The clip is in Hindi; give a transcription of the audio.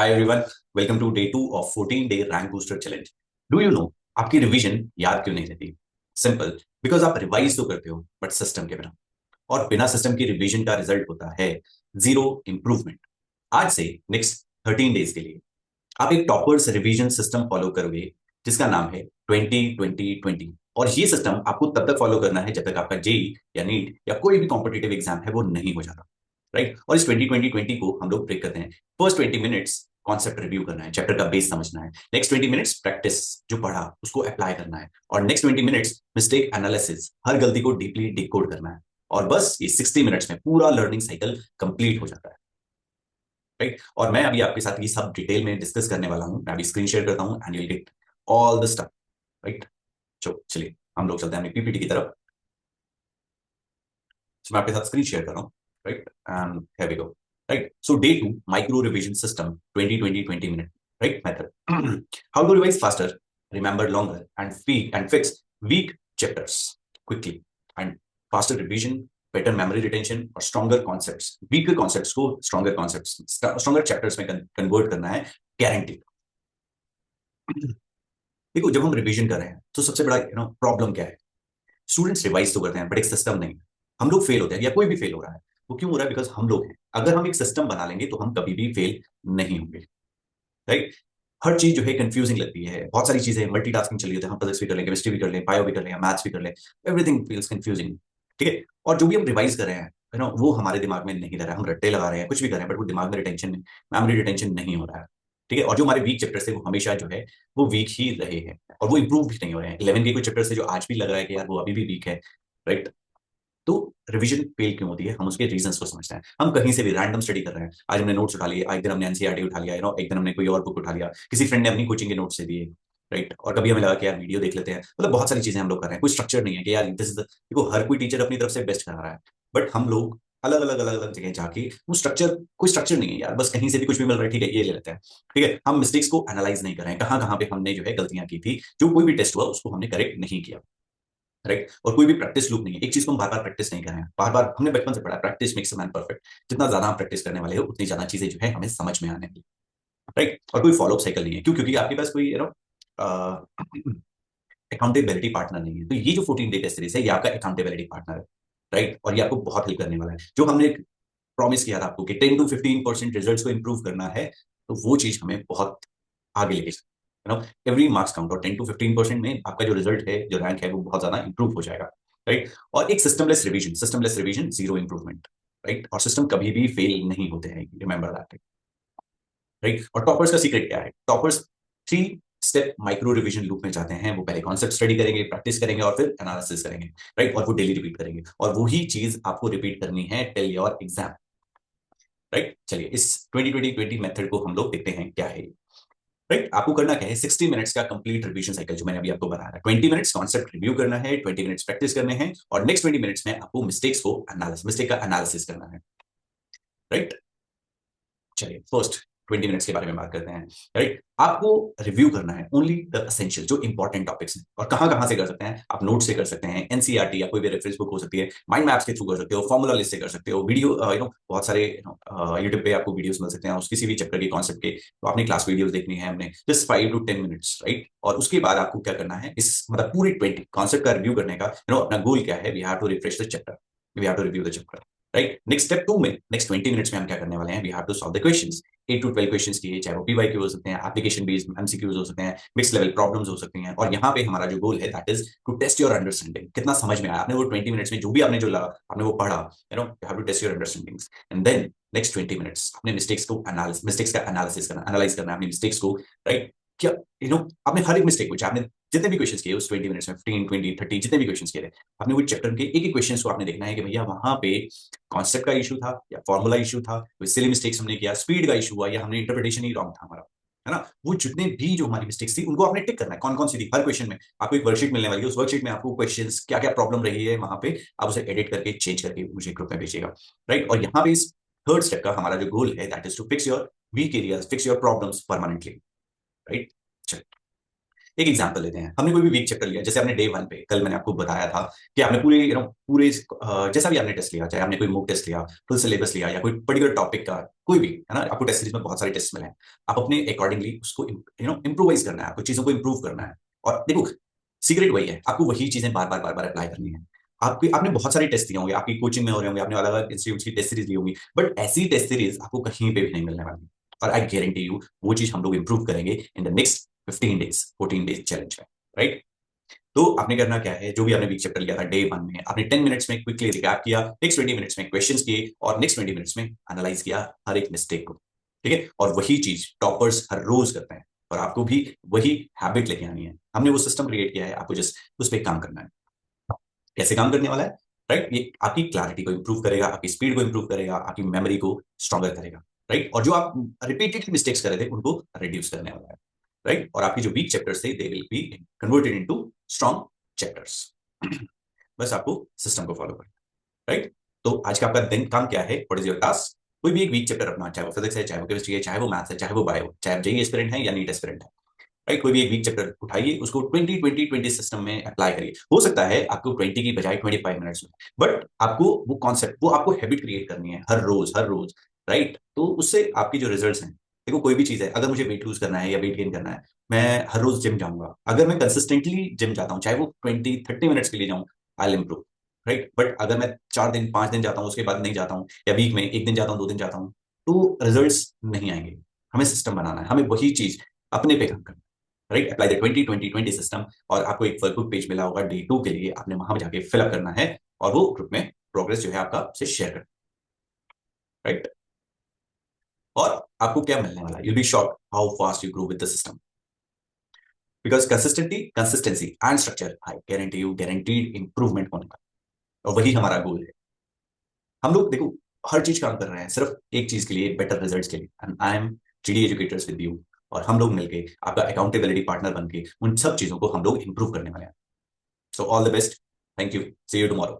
Hi everyone, welcome to day 2 of 14 day rank booster challenge. Do you know आपकी रिवीजन याद क्यों नहीं रहती? सिंपल, बिकॉज आप रिवाइज तो करते हो बट सिस्टम के बिना। और बिना सिस्टम की रिवीजन का रिजल्ट होता है जीरो इंप्रूवमेंट। आज से नेक्स्ट 13 डेज के लिए आप एक टॉपर्स रिवीजन सिस्टम फॉलो करोगे जिसका नाम है 20-20-20। और ये सिस्टम आपको तब तक फॉलो करना है जब तक आपका जेई या नीट या कोई भी कॉम्पिटेटिव एग्जाम है वो नहीं हो जाता। राइट? और इस 20-20-20 को हम लोग ब्रेक करते हैं। फर्स्ट 20 मिनट्स कॉन्सेप्ट रिव्यू करना है, चैप्टर का बेस समझना है। नेक्स्ट 20 मिनट्स प्रैक्टिस, जो पढ़ा उसको अप्लाई करना है। और नेक्स्ट 20 मिनट्स मिस्टेक एनालिसिस, हर गलती को डीपली डिकोड करना है। और बस ये 60 मिनट्स में पूरा लर्निंग साइकिल कंप्लीट हो जाता है। राइट? और मैं अभी आपके साथ ये सब डिटेल में डिस्कस करने वाला हूँ। मैं अभी स्क्रीन शेयर करता हूँ and you will get all the stuff. Right? चलिए हम लोग चलते हैं अपनी पीपीटी की तरफ। मैं आपके साथ स्क्रीन शेयर कर रहा हूँ। Right? And here we go. Right? So day 2 micro revision system 20-20-20 minute. Right method. How to revise faster, remember longer and fix weak chapters quickly. And faster revision, better memory retention और स्ट्रॉन्गर कॉन्सेप्ट्स, वीकर कॉन्सेप्ट्स को स्ट्रॉन्गर कॉन्सेप्ट्स, स्ट्रॉन्गर चैप्टर्स में कन्वर्ट करना है, गारंटी। देखो, जब हम रिवीजन कर रहे हैं तो सबसे बड़ा प्रॉब्लम क्या है? स्टूडेंट्स रिवाइज तो करते हैं बट एक सिस्टम नहीं। हम लोग फेल होते हैं या कोई भी फेल हो रहा है, वो क्यों हो रहा है? बिकॉज हम लोग हैं। अगर हम एक सिस्टम बना लेंगे तो हम कभी भी फेल नहीं होंगे। राइट? हर चीज जो है कंफ्यूजिंग लगती है, बहुत सारी चीजें मल्टीटास्किंग चली होती है, हम फिजिक्स भी कर लें, केमिस्ट्री भी कर लें, बायो भी कर लें, मैथ्स भी कर लें, एवरीथिंग फील्स कंफ्यूजिंग। ठीक है? और जो भी हम रिवाइज कर रहे हैं वो हमारे दिमाग में नहीं रह रहा है। हम रट्टे लगा रहे हैं, कुछ भी कर रहे हैं, बट वो दिमाग में रिटेंशन, मेमोरी रिटेंशन नहीं हो रहा है। ठीक है? और जो हमारे वीक चैप्टर्स थे वो हमेशा जो है वो वीक ही रहे हैं और वो इंप्रूव भी नहीं हो रहे हैं। 11 के कुछ चैप्टर से जो आज भी लग रहा है कि यार वो अभी भी वीक है। राइट? तो रिवीजन फेल क्यों होती है, हम उसके रीजंस को समझते हैं। हम कहीं से भी रैंडम स्टडी कर रहे हैं, आज हमने नोट्स उठा लिए, एक दिन हमने एनसीईआरटी उठा लिया, एक दिन हमने कोई और बुक उठा लिया, किसी फ्रेंड ने अपनी कोचिंग के नोट्स से दिए। राइट? और कभी हमें लगा कि यार वीडियो देख लेते हैं। मतलब बहुत सारी चीजें हम लोग कर रहे हैं, कोई स्ट्रक्चर नहीं है कि यार दिस इज देखो, हर कोई टीचर अपनी तरफ से बेस्ट करा रहा है, बट हम लोग अलग अलग जगह जाके वो स्ट्रक्चर, कोई स्ट्रक्चर नहीं है यार, बस कहीं से भी कुछ भी मिल रहा है, ठीक है ये ले लेते हैं। ठीक है? हम मिस्टेक्स को एनालाइज नहीं कर रहे हैं, कहाँ कहाँ पे हमने जो है गलतियां की थी, जो कोई भी टेस्ट हुआ उसको हमने करेक्ट नहीं किया। राइट? और कोई भी प्रैक्टिस लूप नहीं है, एक चीज को हम बार बार प्रैक्टिस नहीं कर रहे हैं। बार बार हमने बचपन से पढ़ा, practice makes a man perfect. जितना ज्यादा हम प्रैक्टिस करने वाले हो उतनी ज्यादा चीजें जो है हमें समझ में आने वाली। राइट? और कोई फॉलोअप साइकिल नहीं है, क्यों? क्योंकि आपके पास कोई अकाउंटेबिलिटी पार्टनर नहीं है। तो ये जो 14 डे टेस्ट सीरीज है ये आपका अकाउंटेबिलिटी पार्टनर है। राइट? और ये आपको बहुत हेल्प करने वाला है। जो हमने प्रॉमिस किया था आपको कि 10 to 15% रिजल्ट्स को इंप्रूव करना है, तो वो चीज हमें बहुत आगे लेके एवरी मार्क्स काउंट। और 10 to 15% में आपका जो रिजल्ट है, जो रैंक है, वो बहुत ज्यादा इंप्रूव हो जाएगा। राइट? और एक systemless revision zero improvement. Right? और सिस्टम कभी भी फेल नहीं होते हैं, रिमेंबर दैट। राइट? और टॉपर्स का सीक्रेट क्या है? Toppers 3 step micro revision loop में जाते हैं। वो पहले कॉन्सेप्ट स्टडी करेंगे, प्रैक्टिस करेंगे और फिर एनालिसिस करेंगे। राइट? और वो डेली रिपीट करेंगे, और वही चीज आपको रिपीट करनी है टिल योर एग्जाम। राइट? चलिए इस 20-20-20 मेथड को हम लोग देखते हैं क्या है। राइट? आपको करना क्या है? 60 मिनट्स का कंप्लीट रिवीजन साइकिल जो मैंने अभी आपको बनाया है। 20 मिनट्स कॉन्सेप्ट रिव्यू करना है, 20 मिनट्स प्रैक्टिस करने हैं, और नेक्स्ट 20 मिनट्स में आपको मिस्टेक का एनालिसिस करना है। राइट? चलिए फर्स्ट 20 मिनट्स के बारे में बात करते हैं। राइट? आपको रिव्यू करना है ओनली द एसेंशियल, जो इंपॉर्टेंट टॉपिक्स हैं। और कहां कहां से कर सकते हैं? आप नोट से कर सकते हैं, एनसीईआरटी या कोई भी रेफरेंस बुक हो सकती है, माइंड मैप्स के थ्रू कर सकते हो, फॉर्मूला लिस्ट से कर सकते हो, वीडियो बहुत सारे यूट्यूब पे आपको वीडियोस मिल सकते हैं उस किसी भी चैप्टर के कॉन्सेप्ट के। तो अपनी क्लास वीडियोस देखनी है हमने, जस्ट 5 to 10 मिनट्स। राइट? और उसके बाद आपको क्या करना है, इस मतलब पूरे 20 कॉन्सेप्ट का रिव्यू करने का अपना गोल क्या है? We have to refresh the chapter, we have to review the chapter. Right? Next step 2 में, नेक्स्ट 20 मिनट्स में हम क्या करने वाले हैं? We have to solve the questions. 8 to 12 questions की, चाहे वो पीवाईक्यू हो सकते हैं, एप्लीकेशन बेस्ड एमसीक्यूज हो सकते हैं, मिक्स लेवल प्रॉब्लम्स हो सकती हैं। और यहाँ पे हमारा जो गोल है that is to test your understanding. कितना समझ में आया आपने वो 20 मिनट्स में, जो भी आपने जो लगा आपने वो पढ़ा, you have to test your understandings. And then next 20 minutes अपने मिस्टेक्स का एनालिसिस करना, एनालाइज करना है अपनी मिस्टेक्स को। राइट? क्या आपने हर एक मिस्टेक को, आपने जितने भी क्वेश्चन किए उस 20 मिनट्स में, 15, 20, 30 जितने भी क्वेश्चन किए थे, आपने वो चैप्टर के एक एक क्वेश्चन को आपने देखना है कि भैया वहां पे कॉन्सेप्ट का इशू था या फॉर्मूला इशू था, कोई सिली मिस्टेक्स हमने किया, स्पीड का इशू हुआ, या हमने इंटरप्रिटेशन ही रॉन्ग था हमारा, है ना? वो जितने भी जो हमारी मिस्टेक्स थी उनको आपने टिक करना है, कौन कौन सी थी हर क्वेश्चन में। आपको एक वर्कशीट मिलने वाली है, उस वर्कशीट में आपको क्वेश्चंस क्या क्या प्रॉब्लम रही है वहां पे, आप उसे एडिट करके चेंज करके मुझे ग्रुप में भेजिएगा। राइट? और यहाँ पे इस थर्ड स्टेप का हमारा जो गोल है that is to fix your weak areas, fix your problems permanently. Right? एक एग्जांपल लेते हैं, हमने कोई भी वीक चैप्टर लिया, जैसे आपने डे 1 पे कल मैंने आपको बताया था कि आपने पूरे पूरे जैसा भी आपने टेस्ट लिया, चाहे आपने कोई मूक टेस्ट लिया, फुल सिलेबस लिया, या कोई पर्टिकुलर टॉपिक का कोई भी है ना, आपको टेस्ट सीरीज में बहुत सारे टेस्ट मिले हैं, आप अपने अकॉर्डिंगली उसको इम्प्रोवाइज करना है, आपको चीजों को इम्प्रूव करना है। और देखो सीक्रेट वही है, आपको वही चीजें बार बार अप्लाई करनी है। आपने बहुत सारे टेस्ट दिए होंगे, आपकी कोचिंग में हो रहे होंगे, आपने अलग अलग इंस्टीट्यूट की टेस्ट सीरीज ली होंगी, बट ऐसी टेस्ट सीरीज आपको कहीं पे भी नहीं मिलने वाली। और आई गारंटी यू वो चीज हम लोग इंप्रूव करेंगे in the next 15 days 14 days challenge में, राइट। तो आपने करना क्या है, जो भी आपने वीक चैप्टर लिया था डे 1 में, आपने 10 मिनट्स में क्विकली रिकैप किया, नेक्स्ट 20 मिनट्स में क्वेश्चंस किए, और नेक्स्ट 20 मिनट्स में एनालाइज किया हर एक मिस्टेक को, ठीक है। और वही चीज टॉपर्स हर रोज करते हैं, और आपको भी वही हैबिट लेके आनी है। हमने वो सिस्टम क्रिएट किया है, आपको जस्ट उस पर काम करना है। कैसे काम करने वाला है, राइट। ये आपकी क्लैरिटी को इंप्रूव करेगा, आपकी स्पीड को इंप्रूव करेगा, आपकी मेमोरी को स्ट्रॉन्गर करेगा, राइट। और जो आप रिपीटेड मिस्टेक्स कर रहे थे उनको रिड्यूस करने वाला है, राइट। और आपकी जो वीक चैप्टर्स थे they will be converted into strong chapters. बस आपको सिस्टम को फॉलो करना, राइट। तो आज का आपका दिन काम क्या है, व्हाट इज योर टास्क। कोई भी एक वीक चैप्टर अपना, चाहे वो फिजिक्स है, चाहे वो केमिस्ट्री है, चाहे वो मैथ्स है, चाहे वो बायो, चाहे आप जेईई एस्पिरेंट है या नीट एस्पिरेंट है, राइट। कोई भी एक वीक चैप्टर उठाइए, उसको 20-20-20 सिस्टम में अप्लाई करिए। हो सकता है आपको 20 की बजाय 25 मिनट्स में, बट आपको वो कॉन्सेप्ट, वो आपको हैबिट क्रिएट करनी है हर रोज, राइट। तो उससे आपकी जो रिजल्ट्स हैं, देखो कोई भी चीज है, अगर मुझे वेट लूज करना है या वेट गेन करना है, मैं हर रोज जिम जाऊंगा। अगर मैं कंसिस्टेंटली जिम जाता हूँ, चाहे वो 20-30 मिनट्स के लिए जाऊँ, I will improve, right. But अगर मैं 4 दिन 5 दिन जाता हूँ, उसके बाद नहीं जाता हूँ, या वीक में 1 दिन जाता हूँ, 2 दिन जाता हूँ, तो रिजल्ट्स नहीं आएंगे। हमें सिस्टम बनाना है, हमें वही चीज अपने पे काम करना है, राइट। Apply the 20-20-20 system. और आपको एक वर्कबुक पेज मिला होगा डे 2 के लिए, आपने वहां जाके फिलअप करना है, और वो ग्रुप में प्रोग्रेस जो है आपका से शेयर करना, राइट। और आपको क्या मिलने वाला है, you be shocked how fast you grow with the system, because consistency and structure, I guarantee you guaranteed improvement होने का। और वही हमारा गोल है। हम लोग देखो हर चीज काम कर रहे हैं सिर्फ एक चीज के लिए, बेटर रिजल्ट्स के लिए, and I am GD educators with you. और हम लोग मिलके आपका अकाउंटेबिलिटी पार्टनर बनके उन सब चीजों को हम लोग इंप्रूव करने वाले हैं। So all the best. Thank you. See you tomorrow.